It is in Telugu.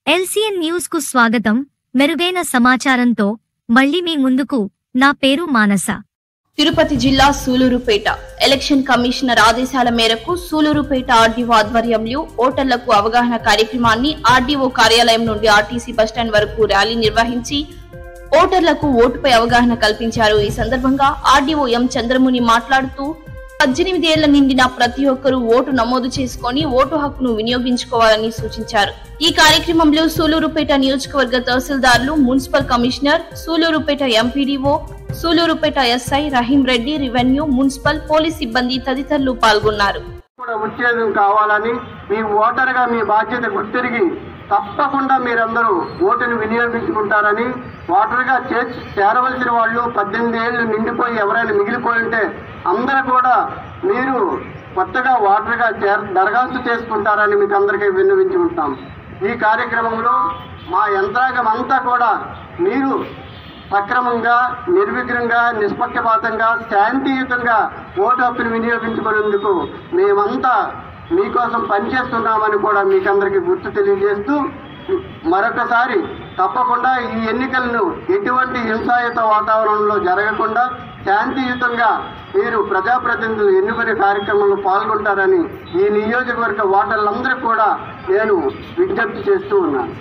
LCN న్యూస్ కు స్వాగతం. మెరుగైన సమాచారంతో మళ్ళీ మీ ముందుకు. నా పేరు మానస. తిరుపతి జిల్లా సూలూరుపేట ఎలక్షన్ కమిషనర్ ఆదేశాల మేరకు సూలూరుపేట ఆర్డీఓ ఆధ్వర్యంలో ఓటర్లకు అవగాహన కార్యక్రమాన్ని ఆర్డీఓ కార్యాలయం నుండి ఆర్టీసీ బస్టాండ్ వరకు ర్యాలీ నిర్వహించి ఓటర్లకు ఓటుపై అవగాహన కల్పించారు. ఈ సందర్భంగా ఆర్డీఓ ఎం చంద్రముని మాట్లాడుతూ 18 ఏళ్ల నిండిన ప్రతి ఒక్కరూ ఓటు నమోదు చేసుకుని ఓటు హక్కును వినియోగించుకోవాలని సూచించారు. ఈ కార్యక్రమంలో సూలూరుపేట నియోజకవర్గ తహసీల్దార్లు, municipal commissioner, Sullurpeta MPDO, Sullurpeta SI Rahim Reddy, revenue, municipal, police సిబ్బంది తదితరులు పాల్గొన్నారు. ఉత్తేజం కావాలని మీ ఓటర్గా మీ బాధ్యత గుర్తిరిగి తప్పకుండా మీరందరూ ఓటును వినియోగించుకుంటారని, ఓటర్గా చేరవలసిన వాళ్ళు 18 ఏళ్ళు నిండిపోయి ఎవరైనా మిగిలిపోయి ఉంటే అందరూ కూడా మీరు కొత్తగా ఓటర్గా దరఖాస్తు చేసుకుంటారని మీకు అందరికీ విన్నవించుకుంటాం. ఈ కార్యక్రమంలో మా యంత్రాంగం అంతా కూడా మీరు సక్రమంగా, నిర్విఘ్నంగా, నిష్పక్షపాతంగా, శాంతియుతంగా ఓటు హక్కును వినియోగించుకునేందుకు మేమంతా మీకోసం పనిచేస్తున్నామని కూడా మీకందరికీ గుర్తు తెలియజేస్తూ, మరొకసారి తప్పకుండా ఈ ఎన్నికలను ఎటువంటి హింసాయుత వాతావరణంలో జరగకుండా శాంతియుతంగా మీరు ప్రజాప్రతినిధులు ఎన్నుకునే కార్యక్రమంలో పాల్గొంటారని ఈ నియోజకవర్గ ఓటర్లందరూ కూడా నేను విజ్ఞప్తి చేస్తూ ఉన్నాను.